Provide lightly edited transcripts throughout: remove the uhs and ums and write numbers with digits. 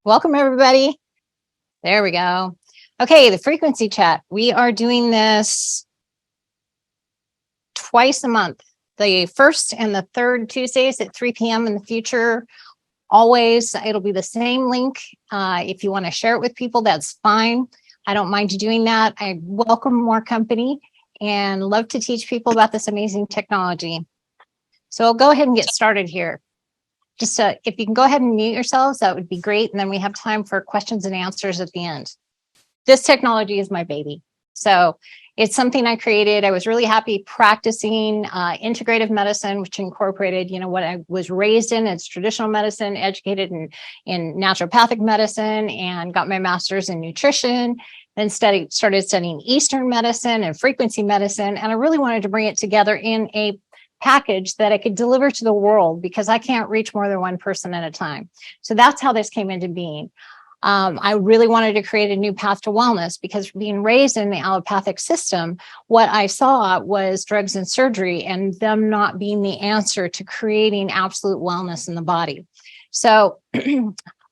Welcome, everybody. There we go. Okay, the frequency chat. We are doing this twice a month, the first and the third Tuesdays at 3 p.m. in the future. Always, it'll be the same link. If you want to share it with people, that's fine. I don't mind you doing that. I welcome more company and love to teach people about this amazing technology. So I'll go ahead and get started here. Just if you can go ahead and mute yourselves, that would be great. And then we have time for questions and answers at the end. This technology is my baby. So it's something I created. I was really happy practicing integrative medicine, which incorporated, what I was raised in. It's traditional medicine, educated in naturopathic medicine, and got my master's in nutrition. Then started studying Eastern medicine and frequency medicine. And I really wanted to bring it together in a package that I could deliver to the world, because I can't reach more than one person at a time. So that's how this came into being. I really wanted to create a new path to wellness, because being raised in the allopathic system, what I saw was drugs and surgery, and them not being the answer to creating absolute wellness in the body. So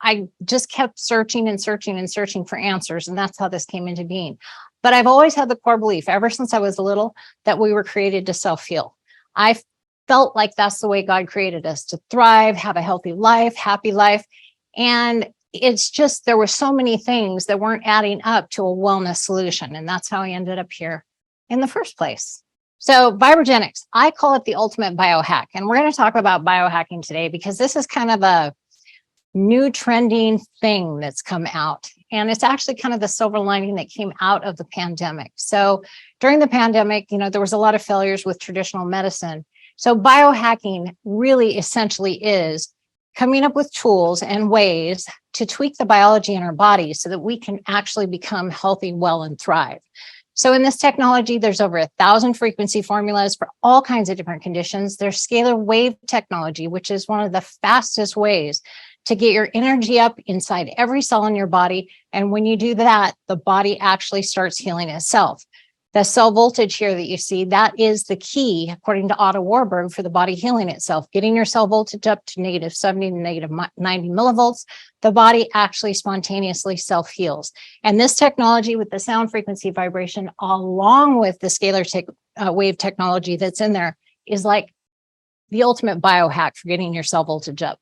I just kept searching and searching and searching for answers, and that's how this came into being. But I've always had the core belief, ever since I was little, that we were created to self-heal. I felt like that's the way God created us, to thrive, have a healthy life, happy life. And it's just, there were so many things that weren't adding up to a wellness solution. And that's how I ended up here in the first place. So VibraGenix, I call it the ultimate biohack. And we're going to talk about biohacking today, because this is kind of a new trending thing that's come out. And it's actually kind of the silver lining that came out of the pandemic. So during the pandemic, there was a lot of failures with traditional medicine. So biohacking really essentially is coming up with tools and ways to tweak the biology in our bodies so that we can actually become healthy, well, and thrive. So in this technology, there's over 1,000 frequency formulas for all kinds of different conditions. There's scalar wave technology, which is one of the fastest ways to get your energy up inside every cell in your body. And when you do that, the body actually starts healing itself. The cell voltage here that you see, that is the key, according to Otto Warburg, for the body healing itself. Getting your cell voltage up to -70 to -90 millivolts, the body actually spontaneously self-heals. And this technology with the sound frequency vibration, along with the scalar wave technology that's in there, is like the ultimate biohack for getting your cell voltage up.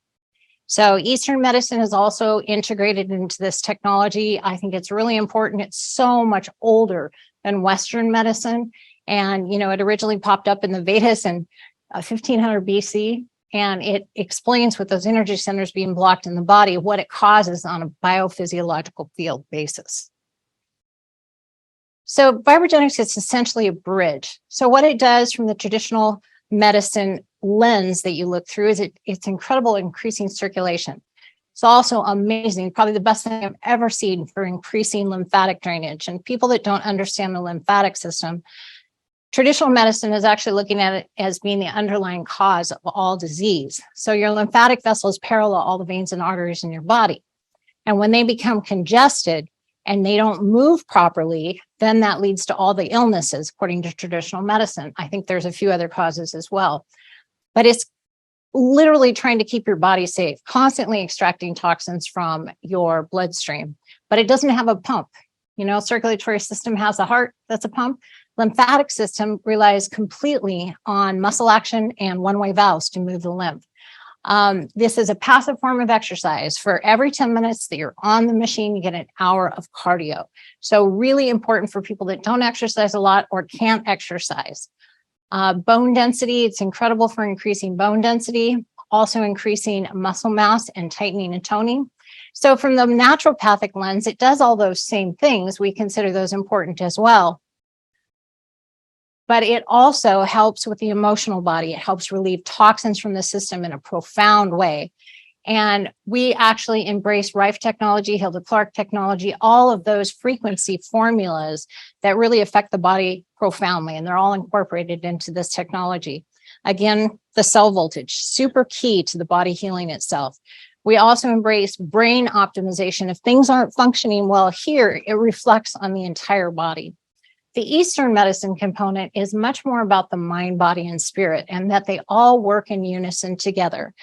So Eastern medicine is also integrated into this technology. I think it's really important. It's so much older than Western medicine. And, it originally popped up in the Vedas in 1500 BC. And it explains, with those energy centers being blocked in the body, what it causes on a biophysiological field basis. So VibraGenix is essentially a bridge. So what it does from the traditional medicine lens that you look through is it's incredible increasing circulation. It's also amazing, probably the best thing I've ever seen for increasing lymphatic drainage. And people that don't understand the lymphatic system, traditional medicine is actually looking at it as being the underlying cause of all disease. So your lymphatic vessels parallel all the veins and arteries in your body. And when they become congested and they don't move properly, then that leads to all the illnesses, according to traditional medicine. I think there's a few other causes as well. But it's literally trying to keep your body safe, constantly extracting toxins from your bloodstream. But it doesn't have a pump. Circulatory system has a heart, that's a pump. Lymphatic system relies completely on muscle action and one-way valves to move the lymph. This is a passive form of exercise. For every 10 minutes that you're on the machine, you get an hour of cardio. So really important for people that don't exercise a lot or can't exercise. Bone density, it's incredible for increasing bone density, also increasing muscle mass and tightening and toning. So from the naturopathic lens, it does all those same things. We consider those important as well. But it also helps with the emotional body. It helps relieve toxins from the system in a profound way. And we actually embrace Rife technology, Hilda Clark technology, all of those frequency formulas that really affect the body profoundly. And they're all incorporated into this technology. Again, the cell voltage, super key to the body healing itself. We also embrace brain optimization. If things aren't functioning well here, it reflects on the entire body. The Eastern medicine component is much more about the mind, body, and spirit, and that they all work in unison together.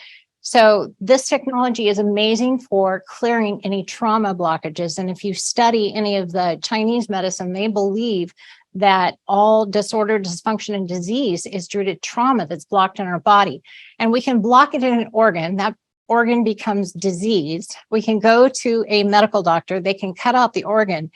So this technology is amazing for clearing any trauma blockages. And if you study any of the Chinese medicine, they believe that all disorder, dysfunction, and disease is due to trauma that's blocked in our body. And we can block it in an organ. That organ becomes diseased. We can go to a medical doctor. They can cut out the organ,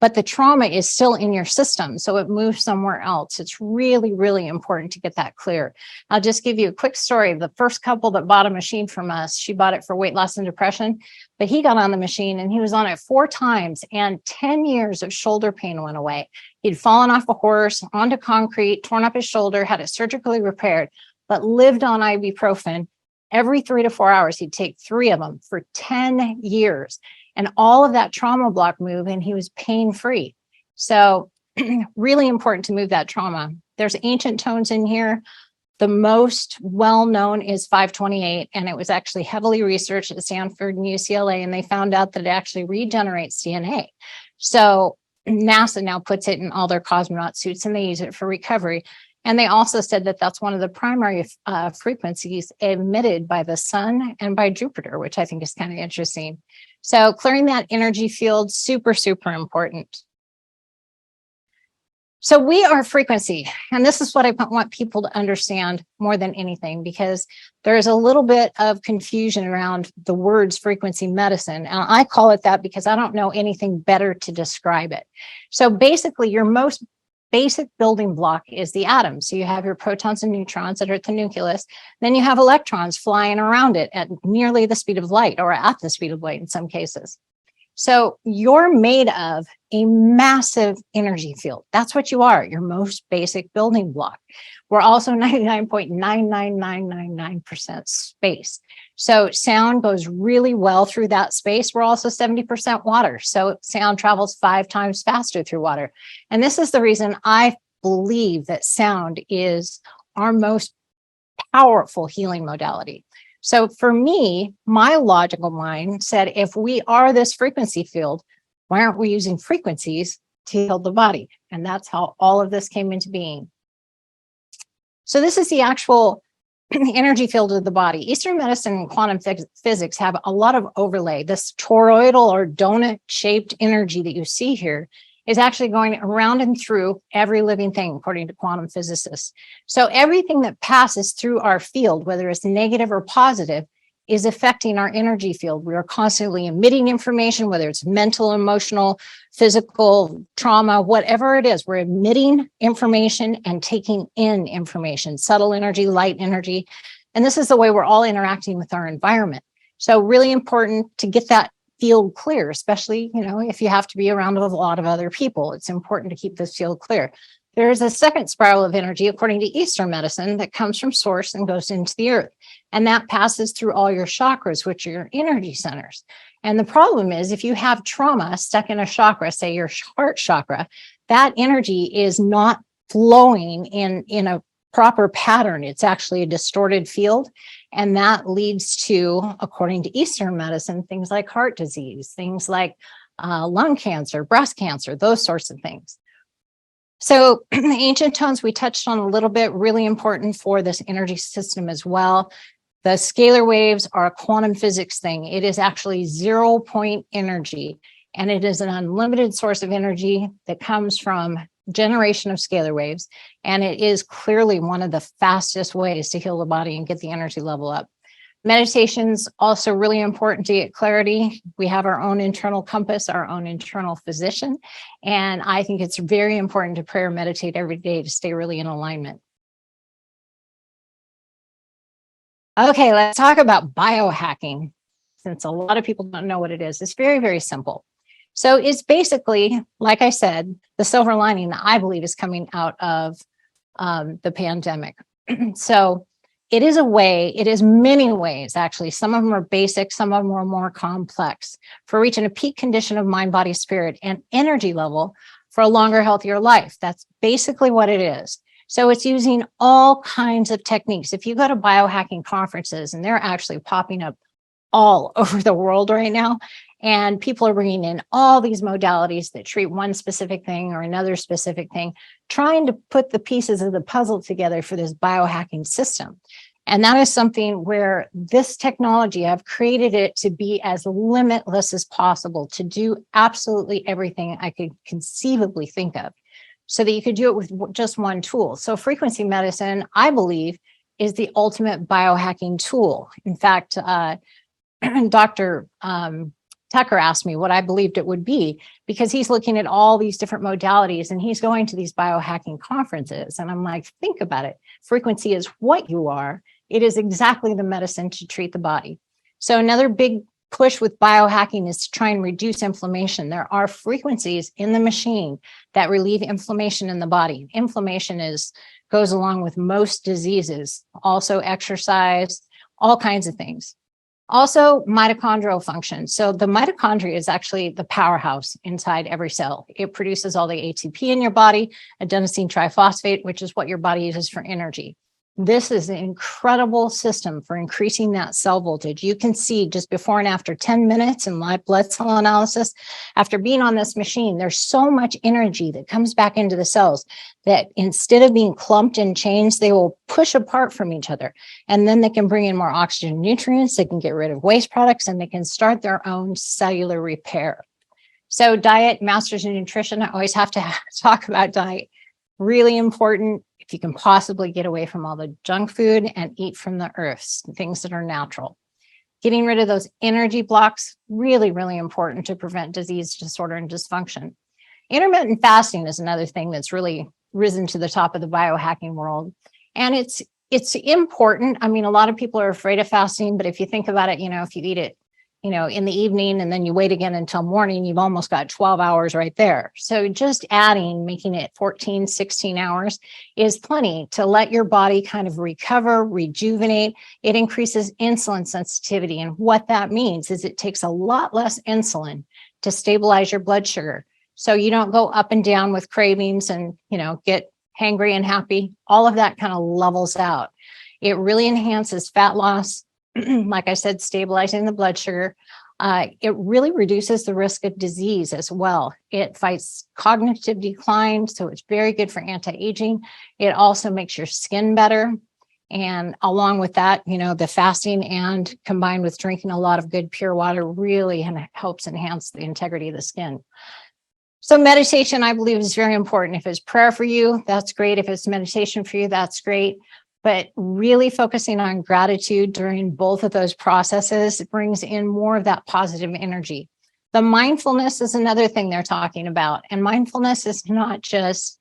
but the trauma is still in your system, so it moves somewhere else. It's really, really important to get that clear. I'll just give you a quick story. The first couple that bought a machine from us, she bought it for weight loss and depression, but he got on the machine and he was on it 4 times, and 10 years of shoulder pain went away. He'd fallen off a horse onto concrete, torn up his shoulder, had it surgically repaired, but lived on ibuprofen. Every 3 to 4 hours, he'd take 3 of them for 10 years. And all of that trauma block moved, and he was pain-free. So really important to move that trauma. There's ancient tones in here. The most well-known is 528, and it was actually heavily researched at Stanford and UCLA, and they found out that it actually regenerates DNA. So NASA now puts it in all their cosmonaut suits, and they use it for recovery. And they also said that that's one of the primary frequencies emitted by the sun and by Jupiter, which I think is kind of interesting. So clearing that energy field, super, super important. So we are frequency. And this is what I want people to understand more than anything, because there's a little bit of confusion around the words frequency medicine. And I call it that because I don't know anything better to describe it. So basically, your most basic building block is the atom. So you have your protons and neutrons that are at the nucleus. Then you have electrons flying around it at nearly the speed of light, or at the speed of light in some cases. So you're made of a massive energy field. That's what you are, your most basic building block. We're also 99.99999% space. So sound goes really well through that space. We're also 70% water. So sound travels 5 times faster through water. And this is the reason I believe that sound is our most powerful healing modality. So for me, my logical mind said, if we are this frequency field, why aren't we using frequencies to heal the body? And that's how all of this came into being. So this is the actual energy field of the body. Eastern medicine and quantum physics have a lot of overlay. This toroidal or donut-shaped energy that you see here is actually going around and through every living thing, according to quantum physicists. So everything that passes through our field, whether it's negative or positive, is affecting our energy field. We are constantly emitting information, whether it's mental, emotional, physical, trauma, whatever it is, we're emitting information and taking in information, subtle energy, light energy. And this is the way we're all interacting with our environment. So really important to get that field clear, especially, if you have to be around a lot of other people. It's important to keep this field clear. There is a second spiral of energy, according to Eastern medicine, that comes from source and goes into the earth. And that passes through all your chakras, which are your energy centers. And the problem is, if you have trauma stuck in a chakra, say your heart chakra, that energy is not flowing in a proper pattern. It's actually a distorted field. And that leads to, according to Eastern medicine, things like heart disease, things like lung cancer, breast cancer, those sorts of things. So the ancient tones we touched on a little bit, really important for this energy system as well. The scalar waves are a quantum physics thing. It is actually 0-point energy, and it is an unlimited source of energy that comes from generation of scalar waves. And it is clearly one of the fastest ways to heal the body and get the energy level up. Meditation's also really important to get clarity. We have our own internal compass, our own internal physician. And I think it's very important to prayer and meditate every day to stay really in alignment. Okay, let's talk about biohacking, since a lot of people don't know what it is. It's very, very simple. So it's basically, like I said, the silver lining that I believe is coming out of the pandemic. So it is a way, it is many ways, actually. Some of them are basic, some of them are more complex, for reaching a peak condition of mind, body, spirit, and energy level for a longer, healthier life. That's basically what it is. So it's using all kinds of techniques. If you go to biohacking conferences, and they're actually popping up all over the world right now, and people are bringing in all these modalities that treat one specific thing or another specific thing, trying to put the pieces of the puzzle together for this biohacking system. And that is something where this technology, I've created it to be as limitless as possible, to do absolutely everything I could conceivably think of, so that you could do it with just one tool. So frequency medicine, I believe, is the ultimate biohacking tool. In fact, Dr. Tucker asked me what I believed it would be, because he's looking at all these different modalities and he's going to these biohacking conferences. And I'm like, think about it. Frequency is what you are. It is exactly the medicine to treat the body. So another big push with biohacking is to try and reduce inflammation. There are frequencies in the machine that relieve inflammation in the body. Inflammation goes along with most diseases, also exercise, all kinds of things. Also, mitochondrial function. So the mitochondria is actually the powerhouse inside every cell. It produces all the ATP in your body, adenosine triphosphate, which is what your body uses for energy. This is an incredible system for increasing that cell voltage. You can see just before and after 10 minutes in live blood cell analysis, after being on this machine, there's so much energy that comes back into the cells that instead of being clumped in chains, they will push apart from each other. And then they can bring in more oxygen nutrients, they can get rid of waste products, and they can start their own cellular repair. So diet, masters in nutrition, I always have to talk about diet. Really important. If you can possibly get away from all the junk food and eat from the earth, things that are natural. Getting rid of those energy blocks, really, really important to prevent disease, disorder, and dysfunction. Intermittent fasting is another thing that's really risen to the top of the biohacking world. And it's important. I mean, a lot of people are afraid of fasting, but if you think about it, if you eat it, in the evening and then you wait again until morning, you've almost got 12 hours right there. So just making it 14, 16 hours is plenty to let your body kind of recover, rejuvenate. It increases insulin sensitivity. And what that means is it takes a lot less insulin to stabilize your blood sugar. So you don't go up and down with cravings and, get hangry and happy. All of that kind of levels out. It really enhances fat loss. Like I said, stabilizing the blood sugar. It really reduces the risk of disease as well. It fights cognitive decline, so it's very good for anti-aging. It also makes your skin better. And along with that, the fasting and combined with drinking a lot of good pure water really helps enhance the integrity of the skin. So meditation, I believe, is very important. If it's prayer for you, that's great. If it's meditation for you, that's great. But really focusing on gratitude during both of those processes brings in more of that positive energy. The mindfulness is another thing they're talking about. And mindfulness is not just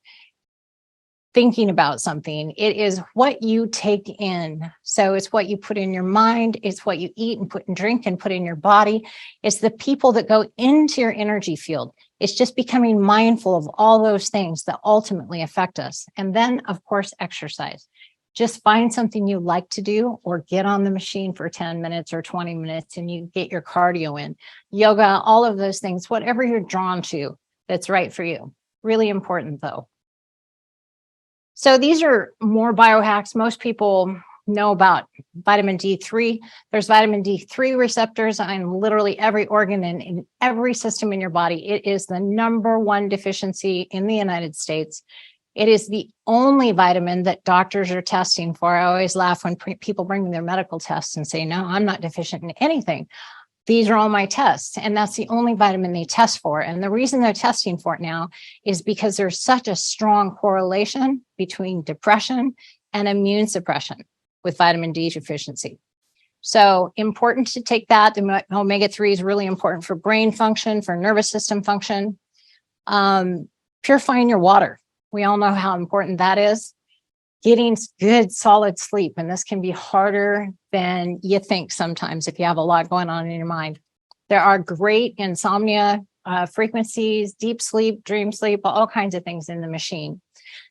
thinking about something. It is what you take in. So it's what you put in your mind. It's what you eat and put and drink and put in your body. It's the people that go into your energy field. It's just becoming mindful of all those things that ultimately affect us. And then, of course, exercise. Just find something you like to do or get on the machine for 10 minutes or 20 minutes and you get your cardio in. Yoga, all of those things, whatever you're drawn to that's right for you. Really important though. So these are more biohacks. Most people know about vitamin D3. There's vitamin D3 receptors on literally every organ and in every system in your body. It is the number one deficiency in the United States. It is the only vitamin that doctors are testing for. I always laugh when people bring me their medical tests and say, no, I'm not deficient in anything. These are all my tests. And that's the only vitamin they test for. And the reason they're testing for it now is because there's such a strong correlation between depression and immune suppression with vitamin D deficiency. So important to take that. The omega-3 is really important for brain function, for nervous system function. Purifying your water. We all know how important that is. Getting good, solid sleep. And this can be harder than you think sometimes if you have a lot going on in your mind. There are great insomnia frequencies, deep sleep, dream sleep, all kinds of things in the machine.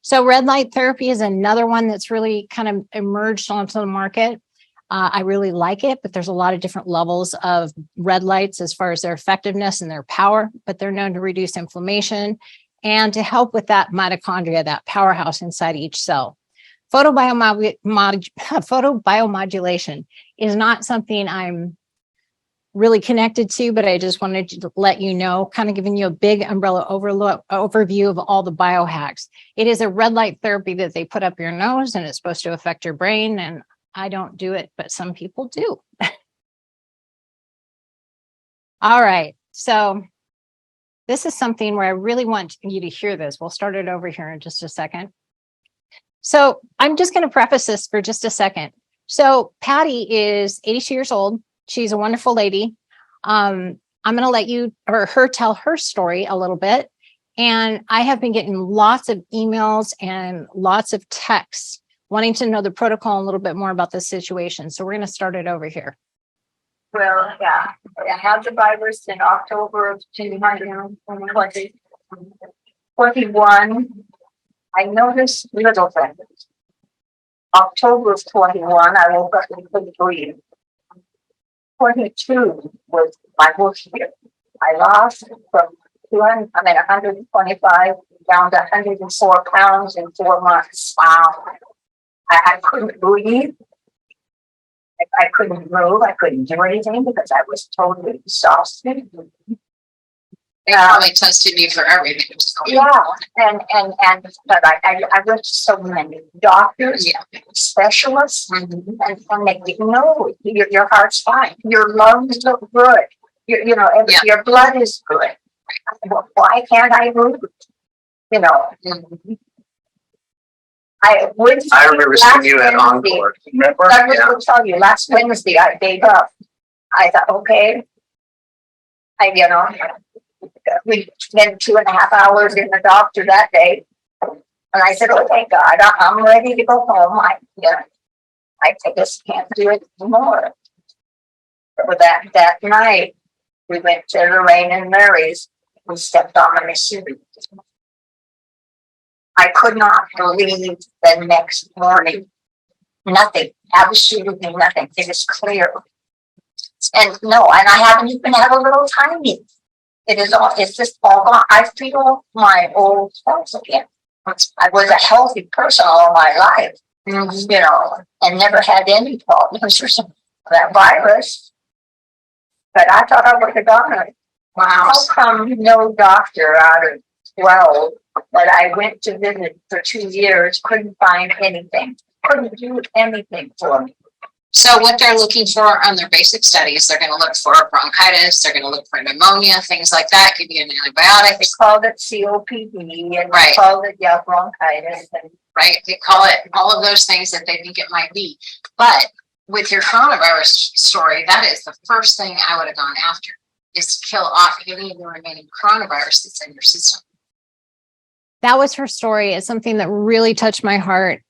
So red light therapy is another one that's really kind of emerged onto the market. I really like it, but there's a lot of different levels of red lights as far as their effectiveness and their power, but they're known to reduce inflammation and to help with that mitochondria, that powerhouse inside each cell. Photobiomodulation is not something I'm really connected to, but I just wanted to let you know, kind of giving you a big umbrella overview of all the biohacks. It is a red light therapy that they put up your nose and it's supposed to affect your brain. And I don't do it, but some people do. All right. So this is something where I really want you to hear this. We'll start it over here in just a second. So I'm just going to preface this for just a second. So Patty is 82 years old. She's a wonderful lady. I'm going to let you or her tell her story a little bit. And I have been getting lots of emails and lots of texts wanting to know the protocol and a little bit more about this situation. So we're going to start it over here. Well, yeah, I had the virus in October of 2021. I noticed little things. October of 21, I woke up and couldn't breathe. 22 was my worst year. I lost from 125 down to 104 pounds in 4 months. Wow. I couldn't breathe. I couldn't move. I couldn't do anything because I was totally exhausted. They probably tested you for everything. Yeah, but I went to so many doctors, specialists, and they didn't know your heart's fine, your lungs look good, your blood is good. Why can't I move? I remember seeing you at Encore. Remember? I will tell you, last Wednesday I gave up. I thought, okay, we spent 2.5 hours in the doctor that day, and I said, "Okay, God, I'm ready to go home. I just can't do it anymore." But that night, we went to Lorraine and Mary's. We stepped on the machine. I could not believe the next morning. Nothing, absolutely nothing. It was clear, and I haven't even had a little tiny. It's just all gone. I feel my old self again. I was a healthy person all my life, and never had any problems or something. That virus. But I thought I would have done it. Wow. How come no doctor out of 12 that I went to visit for 2 years couldn't find anything, couldn't do anything for me? So what they're looking for on their basic studies, they're going to look for bronchitis, they're going to look for pneumonia, things like that, give you an antibiotic. They called it COPD, and they called it bronchitis. Right, they call it all of those things that they think it might be. But with your coronavirus story, that is the first thing I would have gone after, is to kill off any of the remaining coronavirus that's in your system. That was her story. It's something that really touched my heart.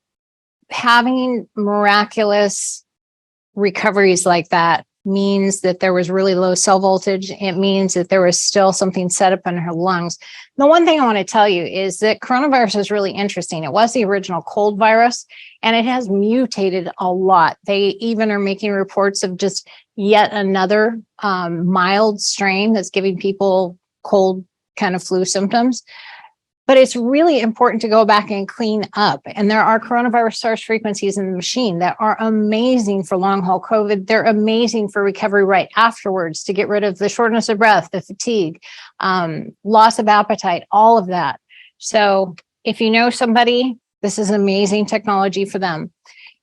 Having miraculous recoveries like that means that there was really low cell voltage. It means that there was still something set up in her lungs. The one thing I want to tell you is that coronavirus is really interesting. It was the original cold virus, and it has mutated a lot. They even are making reports of just yet another mild strain that's giving people cold kind of flu symptoms. But it's really important to go back and clean up. And there are coronavirus source frequencies in the machine that are amazing for long haul COVID. They're amazing for recovery right afterwards, to get rid of the shortness of breath, the fatigue, loss of appetite, all of that. So if you know somebody, this is amazing technology for them.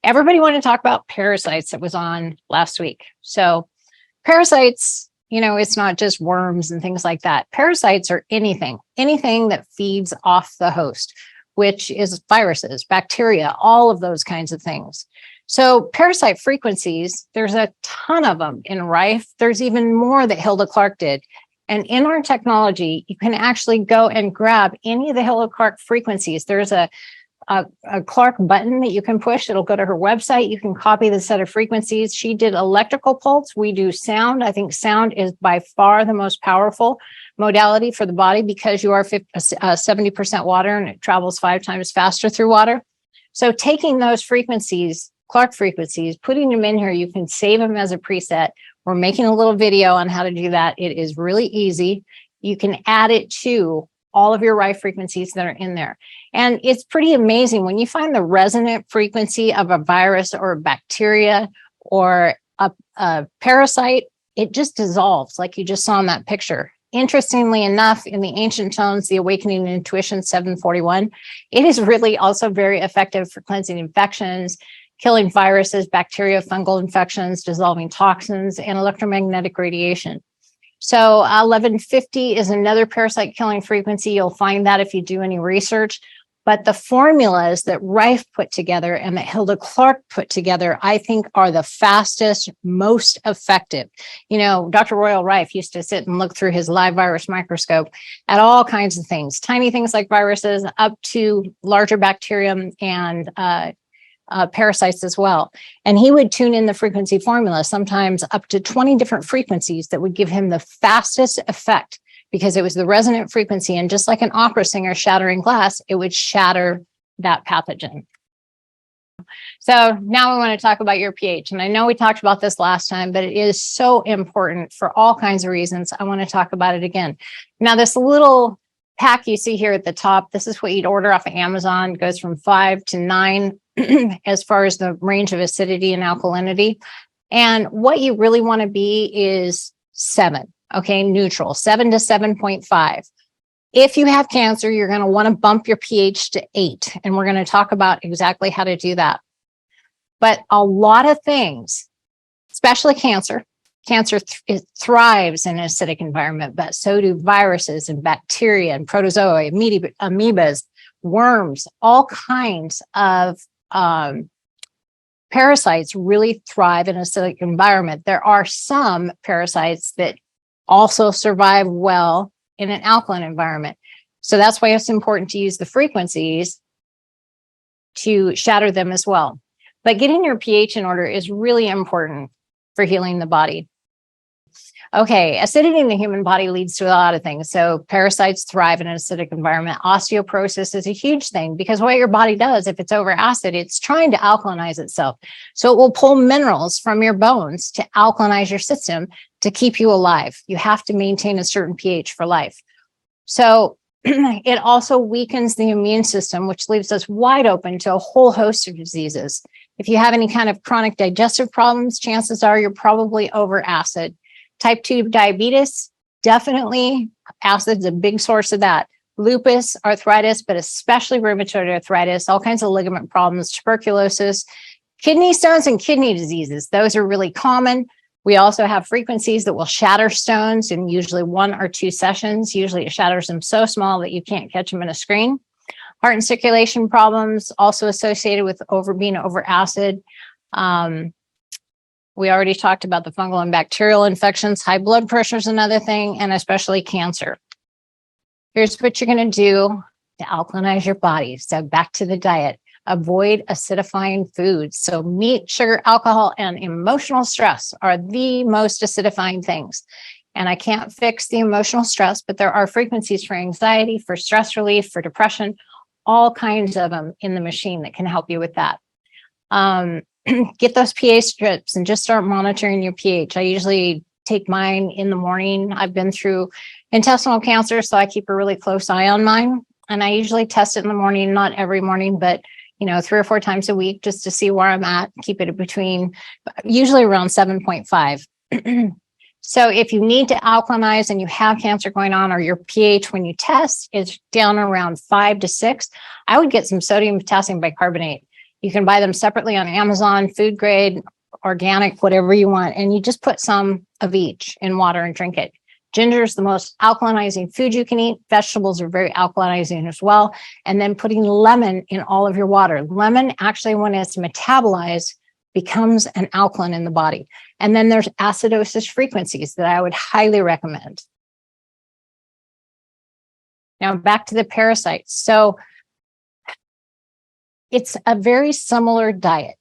Everybody wanted to talk about Parasites that was on last week. So Parasites, it's not just worms and things like that. Parasites are anything that feeds off the host, which is viruses, bacteria, all of those kinds of things. So parasite frequencies, there's a ton of them in Rife. There's even more that Hilda Clark did. And in our technology, you can actually go and grab any of the Hilda Clark frequencies. There's a Clark button that you can push. It'll go to her website. You can copy the set of frequencies. She did electrical pulse. We do sound. I think sound is by far the most powerful modality for the body, because you are 70% water and it travels 5 times faster through water. So taking those frequencies, Clark frequencies, putting them in here, you can save them as a preset. We're making a little video on how to do that. It is really easy. You can add it to all of your Rife frequencies that are in there. And it's pretty amazing when you find the resonant frequency of a virus or a bacteria or a parasite, it just dissolves like you just saw in that picture. Interestingly enough, in the ancient tones, the Awakening Intuition 741, it is really also very effective for cleansing infections, killing viruses, bacteria, fungal infections, dissolving toxins, and electromagnetic radiation. So 1150 is another parasite killing frequency. You'll find that if you do any research. But the formulas that Rife put together and that Hilda Clark put together, I think are the fastest, most effective. You know, Dr. Royal Rife used to sit and look through his live virus microscope at all kinds of things, tiny things like viruses up to larger bacterium and parasites as well. And he would tune in the frequency formula, sometimes up to 20 different frequencies that would give him the fastest effect, because it was the resonant frequency. And just like an opera singer shattering glass, it would shatter that pathogen. So now we want to talk about your pH. And I know we talked about this last time, but it is so important for all kinds of reasons. I want to talk about it again. Now, this little pack you see here at the top, this is what you'd order off of Amazon. It goes from 5 to 9 as far as the range of acidity and alkalinity. And what you really want to be is 7. Okay, neutral, 7 to 7.5. If you have cancer, you're going to want to bump your pH to 8. And we're going to talk about exactly how to do that. But a lot of things, especially cancer it thrives in an acidic environment, but so do viruses and bacteria and protozoa, amoebas, worms, all kinds of parasites really thrive in an acidic environment. There are some parasites that also survive well in an alkaline environment. So that's why it's important to use the frequencies to shatter them as well. But getting your pH in order is really important for healing the body. Okay, acidity in the human body leads to a lot of things. So parasites thrive in an acidic environment. Osteoporosis is a huge thing because what your body does, if it's over acid, it's trying to alkalinize itself. So it will pull minerals from your bones to alkalinize your system to keep you alive. You have to maintain a certain pH for life. So it also weakens the immune system, which leaves us wide open to a whole host of diseases. If you have any kind of chronic digestive problems, chances are you're probably over acid. Type 2 diabetes, definitely acid's a big source of that. Lupus, arthritis, but especially rheumatoid arthritis, all kinds of ligament problems, tuberculosis, kidney stones and kidney diseases. Those are really common. We also have frequencies that will shatter stones in usually 1 or 2 sessions. Usually it shatters them so small that you can't catch them in a screen. Heart and circulation problems also associated with being over acid. We already talked about the fungal and bacterial infections. High blood pressure is another thing, and especially cancer. Here's what you're going to do to alkalinize your body. So back to the diet. Avoid acidifying foods. So meat, sugar, alcohol, and emotional stress are the most acidifying things. And I can't fix the emotional stress, but there are frequencies for anxiety, for stress relief, for depression, all kinds of them in the machine that can help you with that. Get those pH strips and just start monitoring your pH. I usually take mine in the morning. I've been through intestinal cancer, so I keep a really close eye on mine. And I usually test it in the morning, not every morning, but 3 or 4 times a week just to see where I'm at. Keep it between, usually around 7.5. So if you need to alkalinize and you have cancer going on, or your pH when you test is down around 5 to 6, I would get some sodium potassium bicarbonate. You can buy them separately on Amazon, food grade, organic, whatever you want. And you just put some of each in water and drink it. Ginger is the most alkalinizing food you can eat. Vegetables are very alkalinizing as well. And then putting lemon in all of your water. Lemon actually, when it's metabolized, becomes an alkaline in the body. And then there's acidosis frequencies that I would highly recommend. Now back to the parasites. So it's a very similar diet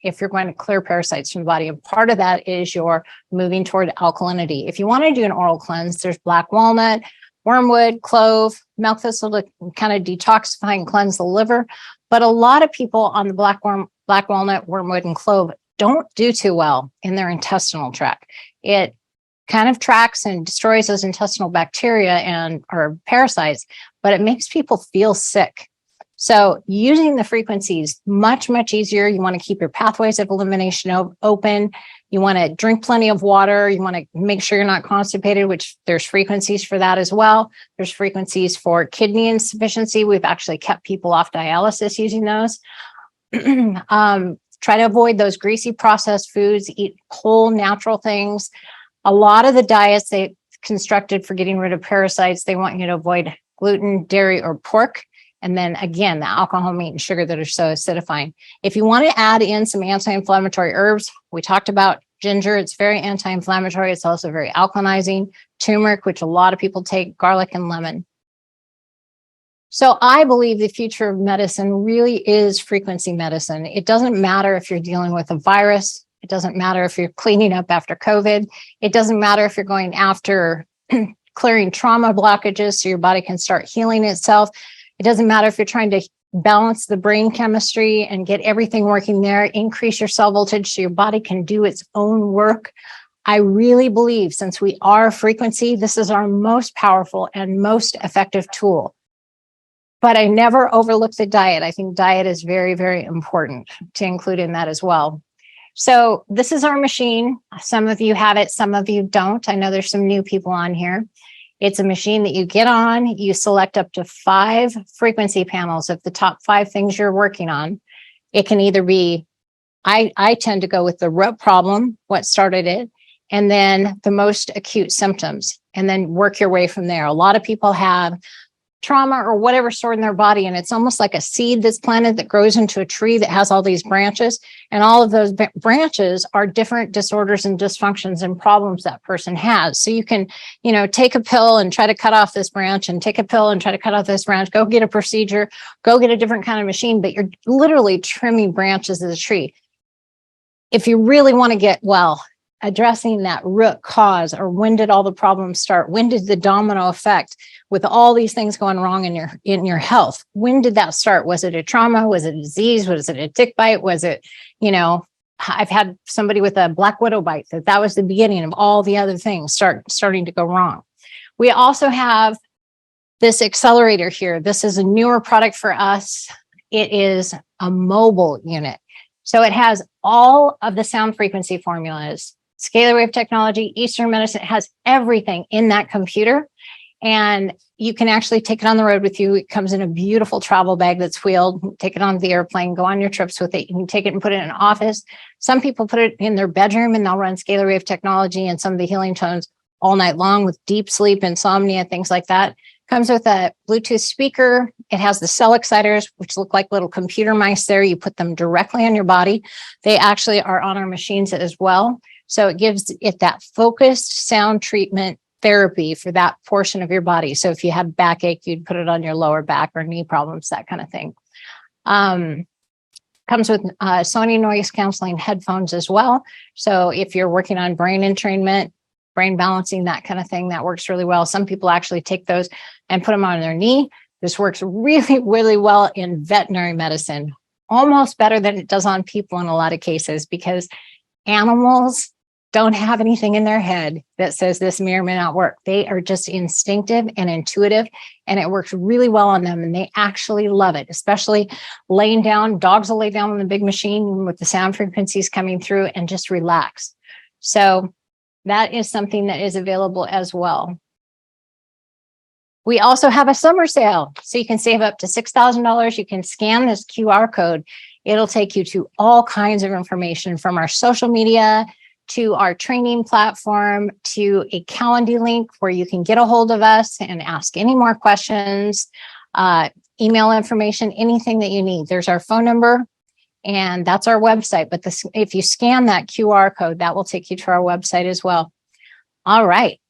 if you're going to clear parasites from the body. And part of that is you're moving toward alkalinity. If you want to do an oral cleanse, there's black walnut, wormwood, clove, milk thistle to kind of detoxify and cleanse the liver. But a lot of people on the black walnut, wormwood, and clove don't do too well in their intestinal tract. It kind of tracks and destroys those intestinal bacteria or parasites, but it makes people feel sick. So using the frequencies, much, much easier. You want to keep your pathways of elimination open. You want to drink plenty of water. You want to make sure you're not constipated, which there's frequencies for that as well. There's frequencies for kidney insufficiency. We've actually kept people off dialysis using those. Try to avoid those greasy processed foods, eat whole natural things. A lot of the diets they constructed for getting rid of parasites, they want you to avoid gluten, dairy, or pork. And then again, the alcohol, meat, and sugar that are so acidifying. If you want to add in some anti-inflammatory herbs, we talked about ginger. It's very anti-inflammatory. It's also very alkalinizing. Turmeric, which a lot of people take, garlic, and lemon. So I believe the future of medicine really is frequency medicine. It doesn't matter if you're dealing with a virus. It doesn't matter if you're cleaning up after COVID. It doesn't matter if you're going after clearing trauma blockages so your body can start healing itself. It doesn't matter if you're trying to balance the brain chemistry and get everything working there, increase your cell voltage so your body can do its own work. I really believe since we are frequency, this is our most powerful and most effective tool. But I never overlook the diet. I think diet is very, very important to include in that as well. So this is our machine. Some of you have it, some of you don't. I know there's some new people on here. It's a machine that you get on, you select up to 5 frequency panels of the top 5 things you're working on. It can either be, I tend to go with the root problem, what started it, and then the most acute symptoms, and then work your way from there. A lot of people have trauma or whatever stored in their body, and it's almost like a seed that's planted that grows into a tree that has all these branches, and all of those branches are different disorders and dysfunctions and problems that person has. So you can, take a pill and try to cut off this branch, and take a pill and try to cut off this branch, go get a procedure, go get a different kind of machine, but you're literally trimming branches of the tree. If you really want to get well, addressing that root cause, or when did all the problems start? When did the domino effect with all these things going wrong in your health? When did that start? Was it a trauma? Was it a disease? Was it a tick bite? Was it, I've had somebody with a black widow bite that was the beginning of all the other things starting to go wrong. We also have this accelerator here. This is a newer product for us. It is a mobile unit. So it has all of the sound frequency formulas, scalar wave technology, Eastern medicine. It has everything in that computer, and you can actually take it on the road with you. It comes in a beautiful travel bag that's wheeled. Take it on the airplane, go on your trips with it. You can take it and put it in an office. Some people put it in their bedroom and they'll run scalar wave technology and some of the healing tones all night long with deep sleep, insomnia, things like that. Comes with a Bluetooth speaker. It has the cell exciters, which look like little computer mice there. You put them directly on your body. They actually are on our machines as well. So it gives it that focused sound treatment therapy for that portion of your body. So if you have backache, you'd put it on your lower back or knee problems, that kind of thing. Comes with Sony noise canceling headphones as well. So if you're working on brain entrainment, brain balancing, that kind of thing, that works really well. Some people actually take those and put them on their knee. This works really, really well in veterinary medicine, almost better than it does on people in a lot of cases, because animals don't have anything in their head that says this may or may not work. They are just instinctive and intuitive, and it works really well on them, and they actually love it, especially laying down. Dogs will lay down on the big machine with the sound frequencies coming through and just relax. So that is something that is available as well. We also have a summer sale, so you can save up to $6,000. You can scan this QR code. It'll take you to all kinds of information, from our social media to our training platform to a Calendly link where you can get a hold of us and ask any more questions, email information, anything that you need. There's our phone number, and that's our website. But if you scan that QR code, that will take you to our website as well. All right.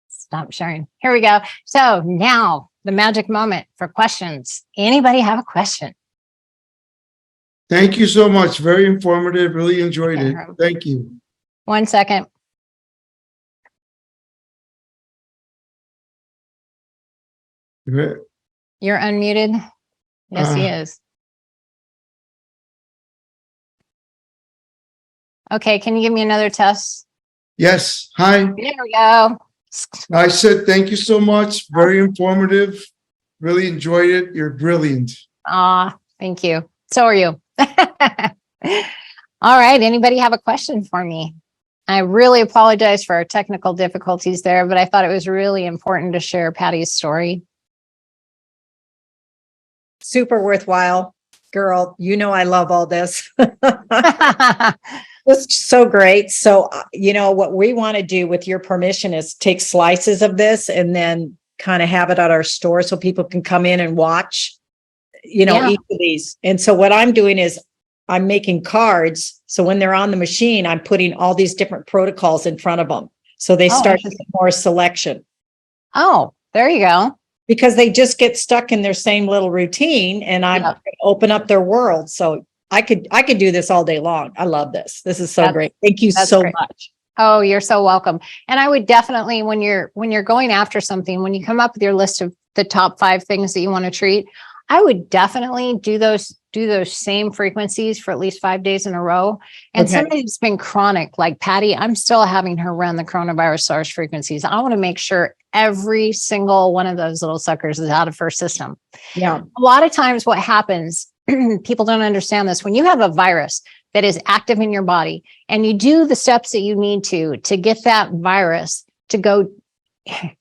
Stop sharing. Here we go. So now the magic moment for questions. Anybody have a question? Thank you so much. Very informative. Really enjoyed it. Thank you. 1 second. You're unmuted. Yes, he is. Okay, can you give me another test? Yes. Hi. There we go. I said thank you so much. Very informative. Really enjoyed it. You're brilliant. Thank you. So are you. All right. Anybody have a question for me? I really apologize for our technical difficulties there, but I thought it was really important to share Patty's story. Super worthwhile. Girl, you know, I love all this. It's so great. So, you know, what we want to do with your permission is take slices of this and then kind of have it at our store so people can come in and watch, you know, Yeah. each of these. And so what I'm doing is I'm making cards. So when they're on the machine, I'm putting all these different protocols in front of them. So they Oh, start to interesting. get more selection Oh, there you go. because they just get stuck in their same little routine and I'm Yeah. open up their world. So I could do this all day long. I love this. This is so That's- great. Thank you that's so great. much. Oh, you're so welcome. And I would definitely, when you're going after something, when you come up with your list of the top 5 things that you want to treat, I would definitely do those same frequencies for at least 5 days in a row. And Okay. somebody who's been chronic, like Patty, I'm still having her run the coronavirus SARS frequencies. I want to make sure every single one of those little suckers is out of her system. Yeah. A lot of times what happens, people don't understand this. When you have a virus that is active in your body and you do the steps that you need to get that virus to go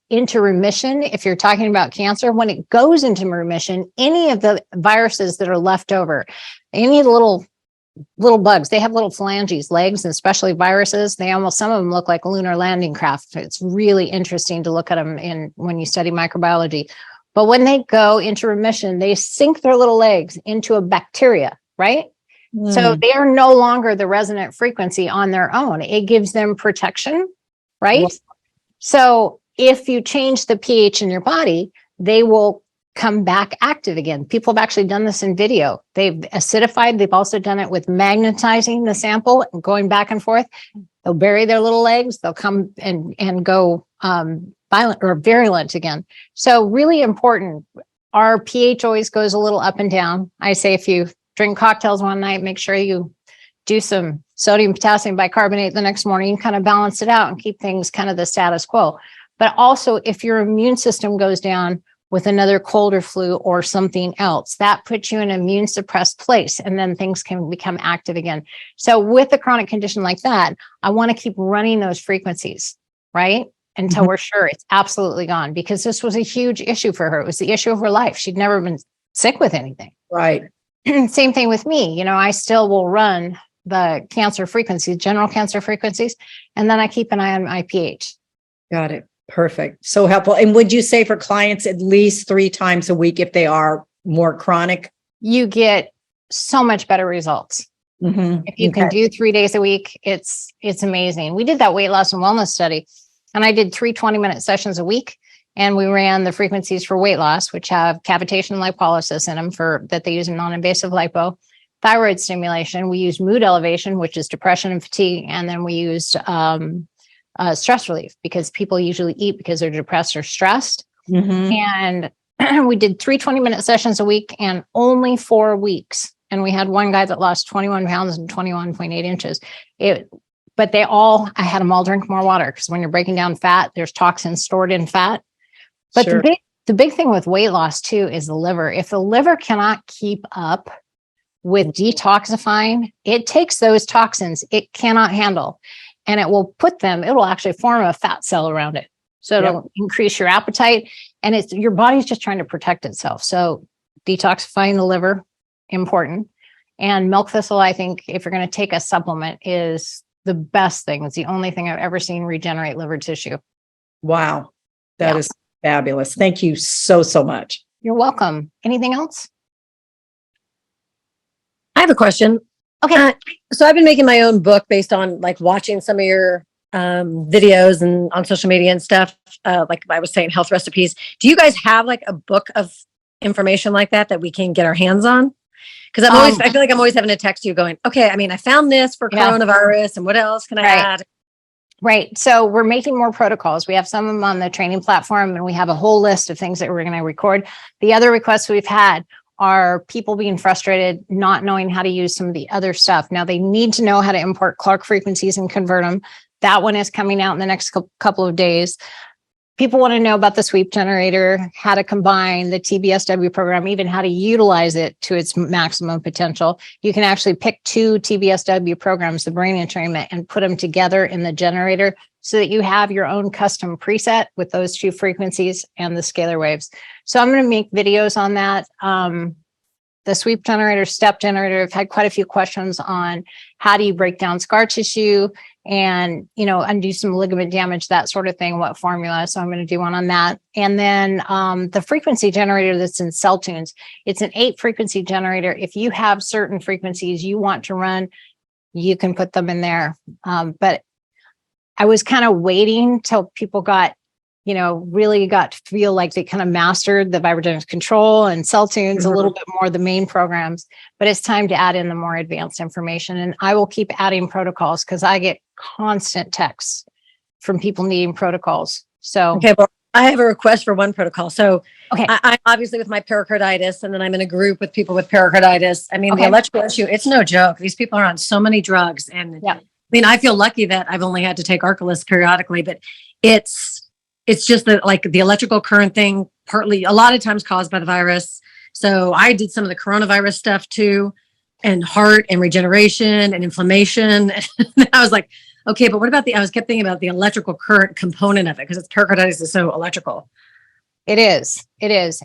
into remission, if you're talking about cancer, when it goes into remission, any of the viruses that are left over, any of the little bugs, they have little phalanges, legs, and especially viruses. Some of them look like lunar landing craft. It's really interesting to look at them when you study microbiology. But when they go into remission, they sink their little legs into a bacteria, right? So they are no longer the resonant frequency on their own. It gives them protection, right? Wow. So if you change the pH in your body, they will come back active again. People have actually done this in video. They've acidified. They've also done it with magnetizing the sample and going back and forth. They'll bury their little legs. They'll come and go violent or virulent again. So really important. Our pH always goes a little up and down. I say if you drink cocktails one night, make sure you do some sodium potassium bicarbonate the next morning, kind of balance it out and keep things kind of the status quo. But also if your immune system goes down with another cold or flu or something else, that puts you in an immune suppressed place and then things can become active again. So with a chronic condition like that, I want to keep running those frequencies, right? Until we're sure it's absolutely gone, because this was a huge issue for her. It was the issue of her life. She'd never been sick with anything. Right. Same thing with me. You know, I still will run the cancer frequencies, general cancer frequencies, and then I keep an eye on my pH. Got it. Perfect. So helpful. And would you say for clients at least 3 times a week if they are more chronic? You get so much better results. If you can do 3 days a week, it's amazing. We did that weight loss and wellness study, and I did 3 20-minute sessions a week. And we ran the frequencies for weight loss, which have cavitation and lipolysis in them that they use in non-invasive lipo, thyroid stimulation. We used mood elevation, which is depression and fatigue. And then we used stress relief, because people usually eat because they're depressed or stressed. And we did 3 20-minute sessions a week and only 4 weeks. And we had one guy that lost 21 pounds and 21.8 inches. But I had them all drink more water, because when you're breaking down fat, there's toxins stored in fat. But Sure. the big thing with weight loss too is the liver. If the liver cannot keep up with detoxifying, it takes those toxins it cannot handle, and it will actually form a fat cell around it. So it'll increase your appetite, and your body's just trying to protect itself. So detoxifying the liver, important. And milk thistle, I think, if you're going to take a supplement, is the best thing. It's the only thing I've ever seen regenerate liver tissue. Wow. That is fabulous. Thank you so much. You're welcome. Anything else? I have a question. Okay. So I've been making my own book based on like watching some of your videos and on social media and stuff. Like I was saying, health recipes. Do you guys have like a book of information like that we can get our hands on? Because I feel like I'm always having to text you going, okay, I found this for coronavirus and what else can I add? Right. So we're making more protocols. We have some of them on the training platform, and we have a whole list of things that we're going to record. The other requests we've had are people being frustrated, not knowing how to use some of the other stuff. Now they need to know how to import Clark frequencies and convert them. That one is coming out in the next couple of days. People want to know about the sweep generator, how to combine the TBSW program, even how to utilize it to its maximum potential. You can actually pick 2 TBSW programs, the brain entrainment, and put them together in the generator so that you have your own custom preset with those 2 frequencies and the scalar waves. So I'm going to make videos on that. the sweep generator, step generator. I've had quite a few questions on how do you break down scar tissue and, undo some ligament damage, that sort of thing, what formula. So I'm going to do one on that. And then the frequency generator that's in Cell Tunes, it's an 8 frequency generator. If you have certain frequencies you want to run, you can put them in there. But I was kind of waiting till people got, really got to feel like they kind of mastered the VibraGenix control and Cell Tunes a little bit more, the main programs, but it's time to add in the more advanced information. And I will keep adding protocols because I get constant texts from people needing protocols. So, Okay, well, I have a request for one protocol. So okay. I obviously with my pericarditis, and then I'm in a group with people with pericarditis. I mean, Okay. the electrical issue, it's no joke. These people are on so many drugs. And Yeah. I mean, I feel lucky that I've only had to take Arcalyst periodically, but it's just that like the electrical current thing, partly a lot of times caused by the virus. So I did some of the coronavirus stuff too, and heart and regeneration and inflammation. And I was like, okay, but what about I kept thinking about the electrical current component of it because it's pericarditis is so electrical. It is.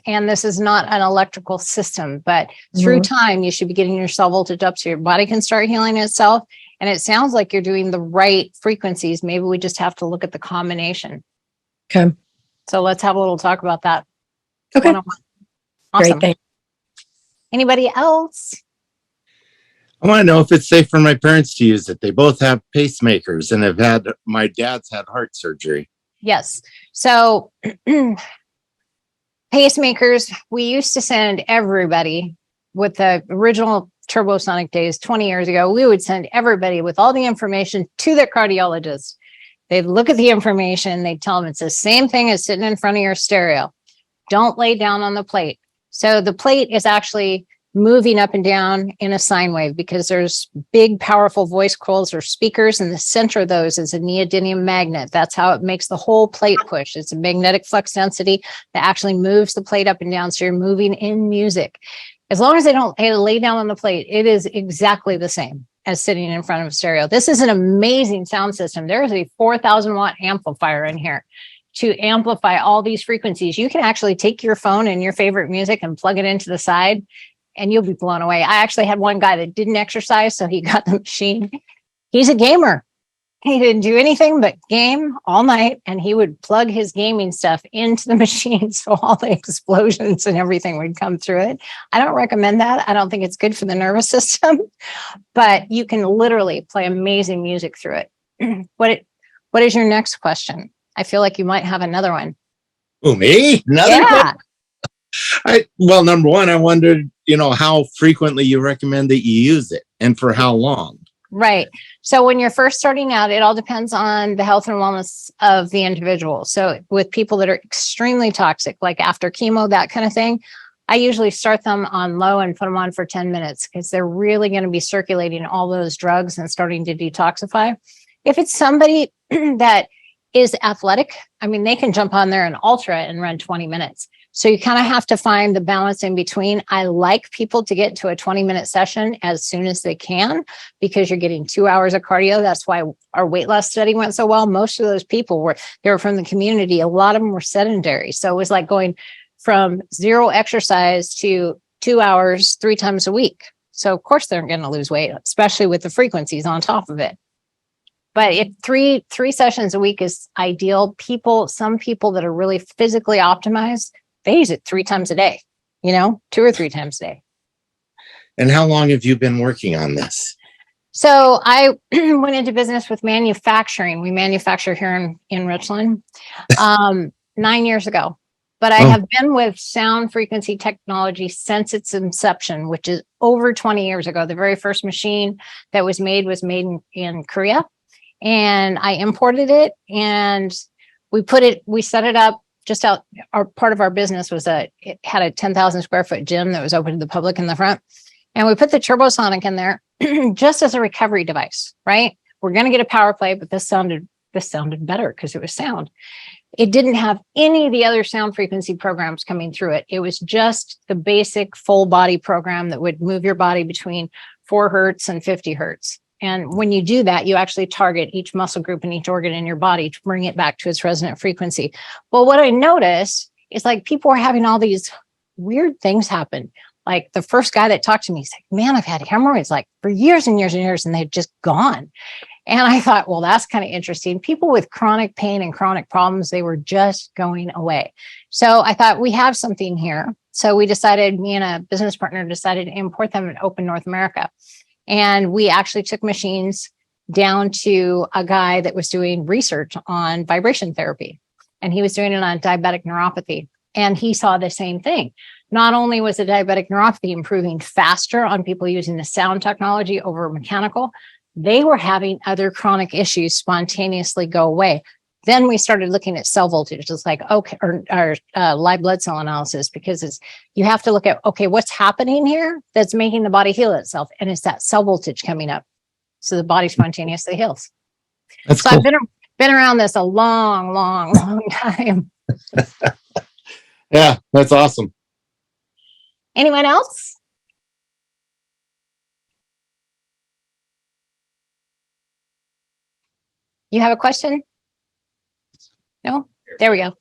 And this is not an electrical system, but through time, you should be getting your cell voltage up so your body can start healing itself. And it sounds like you're doing the right frequencies. Maybe we just have to look at the combination. Okay. So let's have a little talk about that. Okay. One-on-one. Awesome. Great. Thanks. Anybody else? I want to know if it's safe for my parents to use it. They both have pacemakers and my dad's had heart surgery. Yes. So pacemakers, we used to send everybody with the original Turbosonic days 20 years ago. We would send everybody with all the information to their cardiologist. They'd look at the information. They'd tell them it's the same thing as sitting in front of your stereo. Don't lay down on the plate. So the plate is actually moving up and down in a sine wave because there's big, powerful voice coils or speakers. In the center of those is a neodymium magnet. That's how it makes the whole plate push. It's a magnetic flux density that actually moves the plate up and down. So you're moving in music. As long as they don't lay down on the plate, it is exactly the same as sitting in front of a stereo. This is an amazing sound system. There is a 4,000 watt amplifier in here to amplify all these frequencies. You can actually take your phone and your favorite music and plug it into the side and you'll be blown away. I actually had one guy that didn't exercise, so he got the machine. He's a gamer. He didn't do anything but game all night, and he would plug his gaming stuff into the machine so all the explosions and everything would come through it. I don't recommend that. I don't think it's good for the nervous system, but you can literally play amazing music through it. What is your next question? I feel like you might have another one. Oh, me? Another question? Well, number one, I wondered, how frequently you recommend that you use it and for how long. Right. So when you're first starting out, it all depends on the health and wellness of the individual. So with people that are extremely toxic, like after chemo, that kind of thing, I usually start them on low and put them on for 10 minutes because they're really going to be circulating all those drugs and starting to detoxify. If it's somebody that is athletic, I mean, they can jump on there and ultra and run 20 minutes. So you kind of have to find the balance in between. I like people to get to a 20-minute session as soon as they can because you're getting 2 hours of cardio. That's why our weight loss study went so well. Most of those people they were from the community. A lot of them were sedentary. So it was like going from zero exercise to 2 hours, 3 times a week. So of course they're going to lose weight, especially with the frequencies on top of it. But if three sessions a week is ideal, some people that are really physically optimized, they use it 3 times a day, 2 or 3 times a day. And how long have you been working on this? So I went into business with manufacturing. We manufacture here in Richland 9 years ago. But I have been with sound frequency technology since its inception, which is over 20 years ago. The very first machine that was made in Korea. And I imported it and we set it up just out. Part of our business it had a 10,000 square foot gym that was open to the public in the front. And we put the Turbosonic in there just as a recovery device, right? We're going to get a power play, but this sounded better because it was sound. It didn't have any of the other sound frequency programs coming through it. It was just the basic full body program that would move your body between 4 hertz and 50 hertz. And when you do that, you actually target each muscle group and each organ in your body to bring it back to its resonant frequency. Well, what I noticed is like people were having all these weird things happen. Like the first guy that talked to me, he's like, man, I've had hemorrhoids like for years and years and years, and they've just gone. And I thought, well, that's kind of interesting. People with chronic pain and chronic problems, they were just going away. So I thought we have something here. So we decided, me and a business partner decided to import them and open North America. And we actually took machines down to a guy that was doing research on vibration therapy. And he was doing it on diabetic neuropathy. And he saw the same thing. Not only was the diabetic neuropathy improving faster on people using the sound technology over mechanical, they were having other chronic issues spontaneously go away. Then we started looking at cell voltage, just like, okay, or live blood cell analysis, because you have to look at, okay, what's happening here that's making the body heal itself? And it's that cell voltage coming up. So the body spontaneously heals. That's So cool. I've been around this a long time. Yeah, that's awesome. Anyone else? You have a question? No? There we go.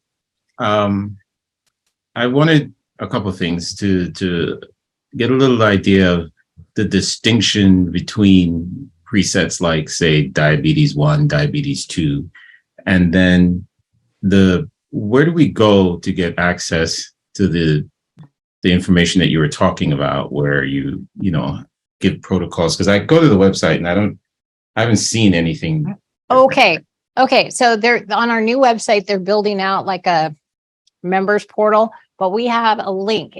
I wanted a couple of things to get a little idea of the distinction between presets like, say, diabetes 1, diabetes 2, and then where do we go to get access to the information that you were talking about, where you give protocols? Because I go to the website and I haven't seen anything. Okay. So they're on our new website, they're building out like a members portal, but we have a link.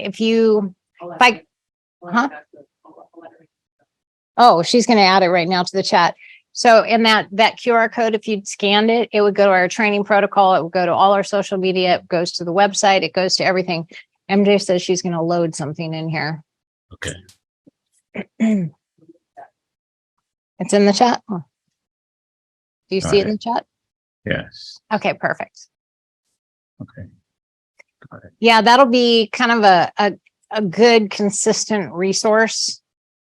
Oh, she's going to add it right now to the chat. So in that QR code, if you'd scanned it, it would go to our training protocol. It would go to all our social media. It goes to the website. It goes to everything. MJ says she's going to load something in here. Okay. It's in the chat. Do you see it in the chat? Yes. Okay, perfect. Okay. Got it. Yeah, that'll be kind of a good, consistent resource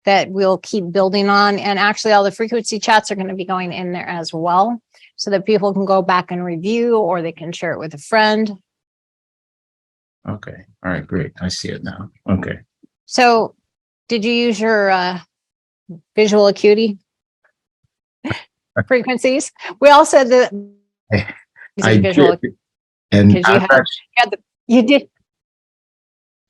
that we'll keep building on. And actually, all the frequency chats are going to be going in there as well, so that people can go back and review, or they can share it with a friend. Okay. All right. Great. I see it now. Okay. So, did you use your visual acuity frequencies? We all said that. I visual, did. And you did.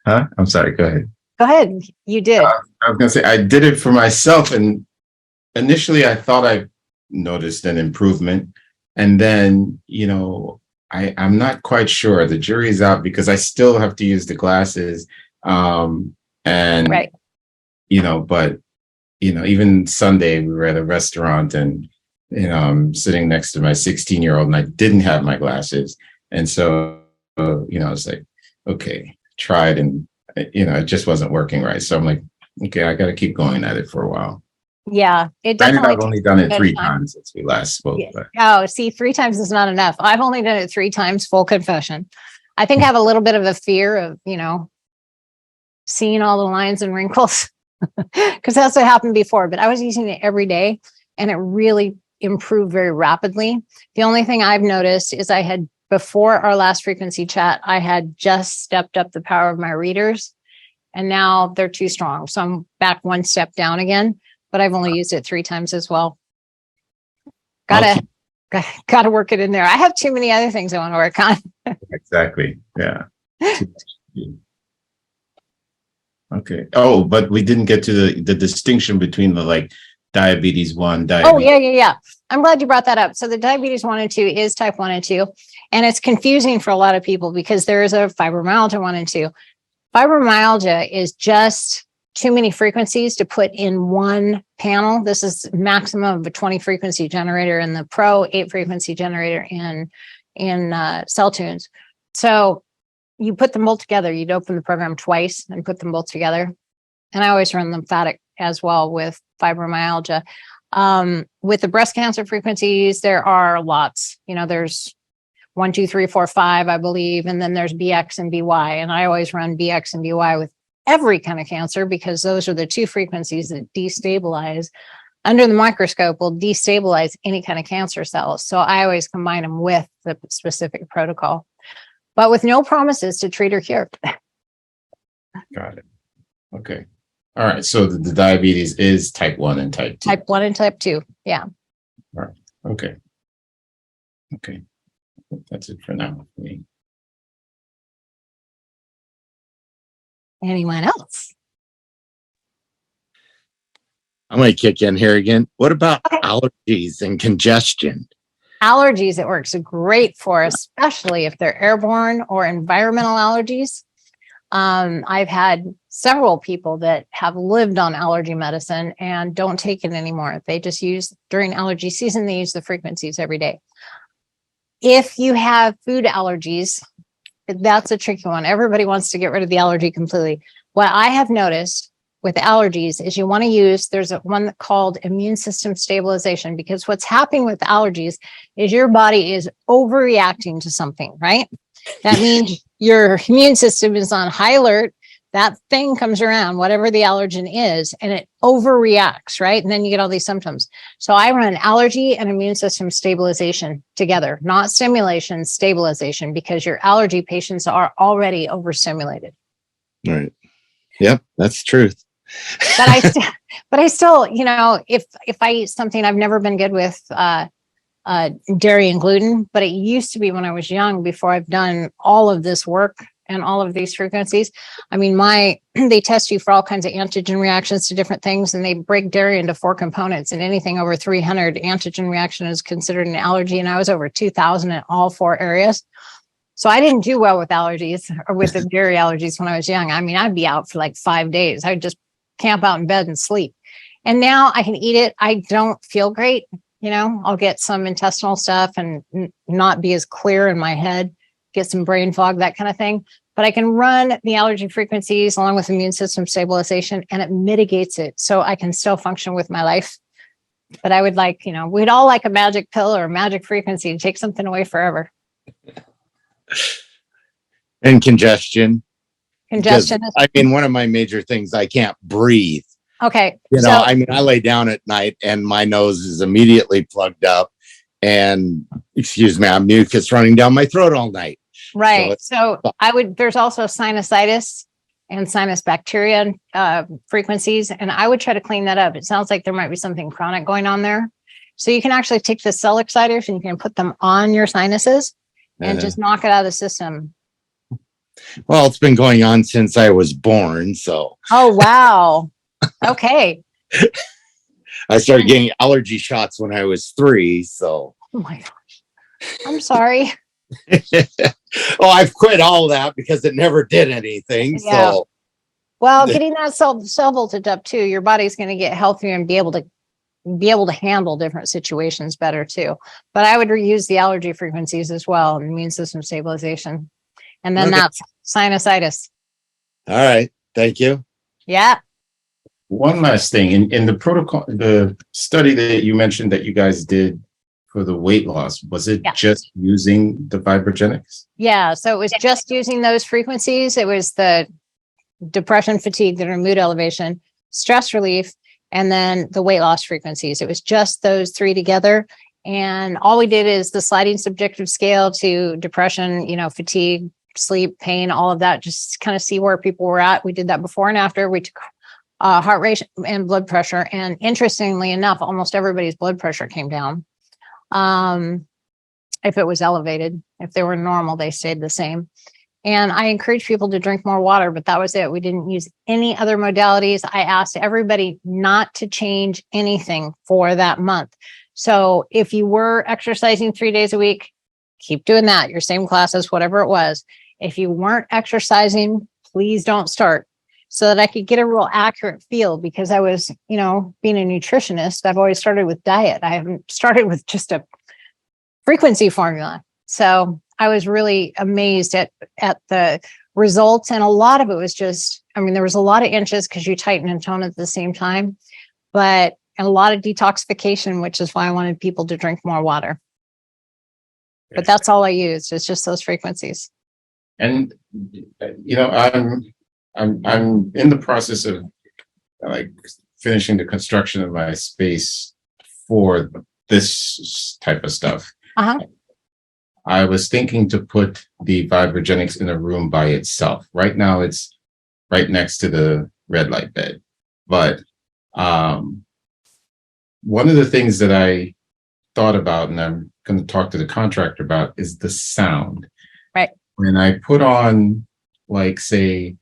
Huh? I'm sorry. Go ahead. Go ahead. You did. I was going to say, I did it for myself. And initially I thought I noticed an improvement. And then, I'm not quite sure. The jury's out, because I still have to use the glasses. Right. But, even Sunday we were at a restaurant, and, I'm sitting next to my 16-year-old, and I didn't have my glasses. And so, I was like, okay, tried, and, it just wasn't working right. So I'm like, okay, I got to keep going at it for a while. Yeah, it definitely. I've only done it 3 times since we last spoke. Yeah. But. Oh, see, 3 times is not enough. I've only done it 3 times, full confession. I think I have a little bit of a fear of, seeing all the lines and wrinkles, because that's what happened before. But I was using it every day, and it really improved very rapidly. The only thing I've noticed is before our last frequency chat, I had just stepped up the power of my readers, and now they're too strong. So I'm back 1 step down again, but I've only used it 3 times as well. Gotta work it in there. I have too many other things I want to work on. Exactly. Yeah. Okay. Oh, but we didn't get to the distinction between the diabetes 1, diabetes. Oh, yeah. I'm glad you brought that up. So the diabetes 1 and 2 is type 1 and 2. And it's confusing for a lot of people, because there is a fibromyalgia 1 and 2. Fibromyalgia is just too many frequencies to put in one panel. This is maximum of a 20 frequency generator in the Pro, 8 frequency generator in Cell Tunes. So you put them both together. You'd open the program twice and put them both together. And I always run lymphatic as well with fibromyalgia. With the breast cancer frequencies, there are lots. There's 1, 2, 3, 4, 5, I believe. And then there's BX and BY. And I always run BX and BY with every kind of cancer, because those are the 2 frequencies that destabilize under the microscope, will destabilize any kind of cancer cells. So I always combine them with the specific protocol, but with no promises to treat or cure. Got it. Okay. All right. So the diabetes is type 1 and type 2. Type 1 and type 2. Yeah. Okay. Okay. That's it for now. For me. Anyone else? I'm going to kick in here again. What about Okay. allergies and congestion? Allergies, it works great for, especially if they're airborne or environmental allergies. I've had several people that have lived on allergy medicine and don't take it anymore. They just use, during allergy season, they use the frequencies every day. If you have food allergies, that's a tricky one. Everybody wants to get rid of the allergy completely. What I have noticed with allergies is you want to use, there's one called immune system stabilization, because what's happening with allergies is your body is overreacting to something, right? That means your immune system is on high alert. That thing comes around, whatever the allergen is, and it overreacts, right? And then you get all these symptoms. So I run allergy and immune system stabilization together, not stimulation, stabilization, because your allergy patients are already overstimulated. Right. Yep, that's truth. But I still, you know, if I eat something, I've never been good with dairy and gluten, but it used to be when I was young, before I've done all of this work and all of these frequencies. I mean, they test you for all kinds of antigen reactions to different things, and they break dairy into 4 components, and anything over 300 antigen reaction is considered an allergy. And I was over 2,000 in all 4 areas. So I didn't do well with allergies or with the dairy allergies when I was young. I mean, I'd be out for like 5 days. I'd just camp out in bed and sleep. And now I can eat it. I don't feel great. You know, I'll get some intestinal stuff and not be as clear in my head, get some brain fog, that kind of thing. But I can run the allergy frequencies along with immune system stabilization, and it mitigates it. So I can still function with my life. But I would like, you know, we'd all like a magic pill or a magic frequency to take something away forever. And congestion. Congestion. I mean, one of my major things, I can't breathe. Okay. You know, I mean, I lay down at night and my nose is immediately plugged up, and excuse me, I'm mucus running down my throat all night. Right. So there's also sinusitis and sinus bacteria frequencies, and I would try to clean that up. It sounds like there might be something chronic going on there. So you can actually take the cell exciters and you can put them on your sinuses and just knock it out of the system. Well, it's been going on since I was born. So. Oh, wow. Okay. I started getting allergy shots when I was 3. So. Oh my gosh. I'm sorry. Well, I've quit all that because it never did anything. Yeah. So. Well, getting that cell voltage up too, your body's going to get healthier and be able to handle different situations better too. But I would reuse the allergy frequencies as well, and immune system stabilization. And then that's sinusitis. All right. Thank you. Yeah. One last thing, in the protocol, the study that you mentioned that you guys did for the weight loss, was it just using the VibraGenix? Yeah. So it was just using those frequencies. It was the depression, fatigue, the mood elevation, stress relief, and then the weight loss frequencies. It was just those 3 together. And all we did is the sliding subjective scale to depression, you know, fatigue, sleep, pain, all of that, just kind of see where people were at. We did that before and after. We took heart rate and blood pressure. And interestingly enough, almost everybody's blood pressure came down. If it was elevated, if they were normal, they stayed the same. And I encourage people to drink more water, but that was it. We didn't use any other modalities. I asked everybody not to change anything for that month. So if you were exercising 3 days a week, keep doing that. Your same classes, whatever it was. If you weren't exercising, please don't start, so that I could get a real accurate feel, because I was, you know, being a nutritionist, I've always started with diet. I haven't started with just a frequency formula. So I was really amazed at the results. And a lot of it was just, I mean, there was a lot of inches because you tighten and tone at the same time, but a lot of detoxification, which is why I wanted people to drink more water. But that's all I used. It's just those frequencies. And, you know, I'm in the process of like finishing the construction of my space for this type of stuff. Uh-huh. I was thinking to put the VibraGenix in a room by itself. Right now it's right next to the red light bed. But one of the things that I thought about, and I'm going to talk to the contractor about, is the sound. Right. When I put on, like, say,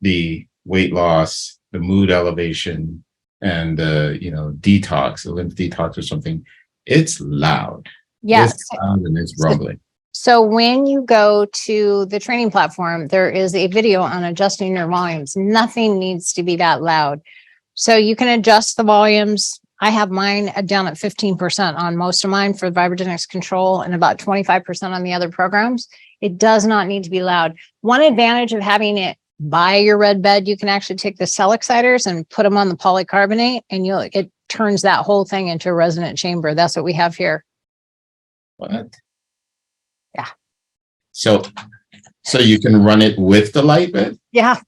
the weight loss, the mood elevation, and the, detox, a lymph detox or something, it's loud. Yes. It's loud and it's rumbling. So when you go to the training platform, there is a video on adjusting your volumes. Nothing needs to be that loud. So you can adjust the volumes. I have mine down at 15% on most of mine for VibraGenix control and about 25% on the other programs. It does not need to be loud. One advantage of having it by your red bed, you can actually take the cell exciters and put them on the polycarbonate, and it turns that whole thing into a resonant chamber. That's what we have here. What? Yeah. So you can run it with the light bed? Yeah.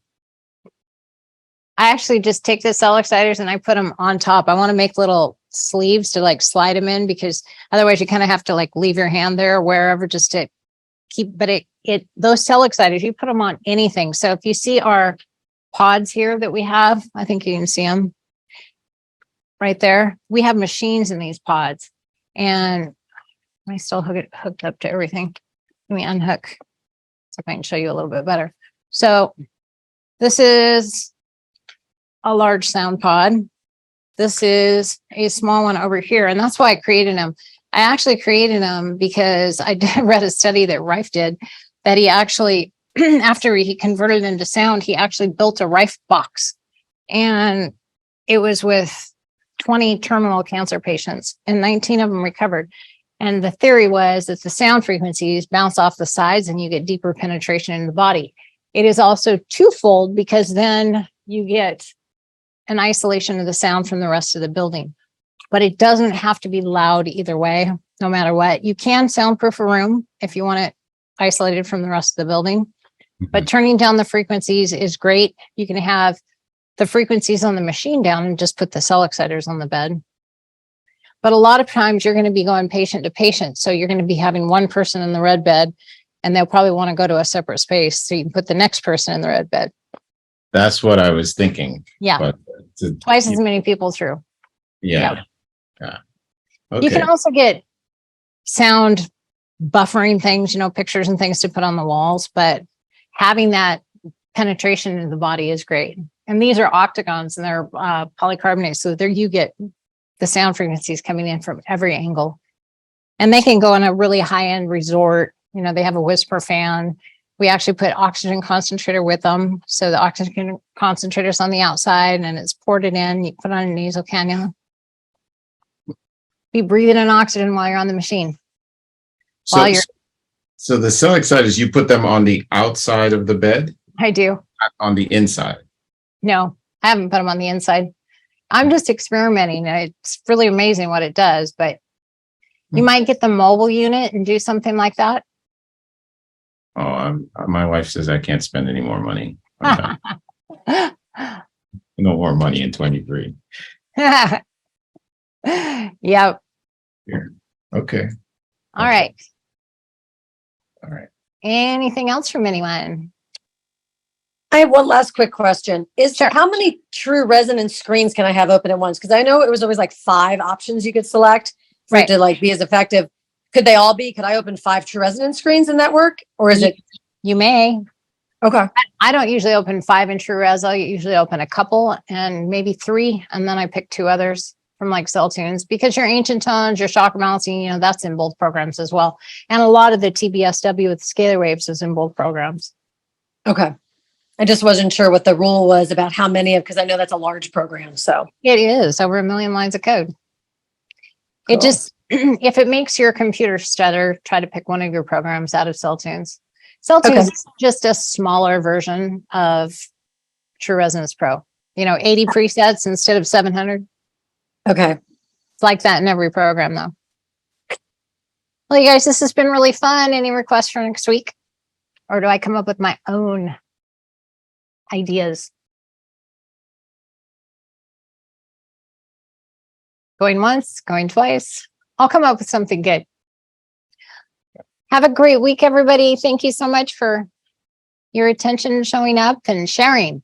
I actually just take the cell exciters and I put them on top. I want to make little sleeves to like slide them in, because otherwise you kind of have to like leave your hand there or wherever just to keep, but those cell exciters, you put them on anything. So if you see our pods here that we have, I think you can see them right there. We have machines in these pods, and I still hooked up to everything. Let me unhook so I can show you a little bit better. So this is a large sound pod. This is a small one over here. And that's why I created them. I actually created them because I read a study that Rife did, that he actually, after he converted into sound, he actually built a Rife box. And it was with 20 terminal cancer patients, and 19 of them recovered. And the theory was that the sound frequencies bounce off the sides and you get deeper penetration in the body. It is also twofold, because then you get an isolation of the sound from the rest of the building. But it doesn't have to be loud either way, no matter what. You can soundproof a room if you want it isolated from the rest of the building. But turning down the frequencies is great. You can have the frequencies on the machine down and just put the cell exciters on the bed. But a lot of times you're going to be going patient to patient. So you're going to be having one person in the red bed, and they'll probably want to go to a separate space. So you can put the next person in the red bed. That's what I was thinking. Yeah. But Twice as many people through. Yeah. Okay. You can also get sound buffering things, pictures and things to put on the walls, but having that penetration into the body is great. And these are octagons, and they're polycarbonate. So there you get the sound frequencies coming in from every angle. And they can go in a really high-end resort. They have a whisper fan. We actually put oxygen concentrator with them. So the oxygen concentrator is on the outside and it's ported in. You put on a nasal cannula. Be breathing in oxygen while you're on the machine. So the cell exciters, you put them on the outside of the bed? I do. Not on the inside? No, I haven't put them on the inside. I'm just experimenting. It's really amazing what it does, but you might get the mobile unit and do something like that. Oh, my wife says I can't spend any more money. No more money in 23. Yep. Okay. All right. All right. Anything else from anyone? I have one last quick question. Sure. How many true resonance screens can I have open at once? Because I know it was always like 5 options you could select for it to like be as effective. Could they all be? Could I open 5 true resonance screens in that work? Or is it? You may. Okay. I don't usually open 5 in true res. I usually open a couple and maybe 3. And then I pick 2 others from like Cell Tunes, because your ancient tones, your chakra balancing, that's in both programs as well. And a lot of the TBSW with scalar waves is in both programs. Okay. I just wasn't sure what the rule was about how many because I know that's a large program. So it is over 1 million lines of code. Cool. It just, if it makes your computer stutter, try to pick one of your programs out of Cell Tunes. Cell Tunes is just a smaller version of True Resonance Pro. 80 presets instead of 700. Okay. It's like that in every program, though. Well, you guys, this has been really fun. Any requests for next week? Or do I come up with my own ideas? Going once, going twice. I'll come up with something good. Have a great week, everybody. Thank you so much for your attention, showing up and sharing.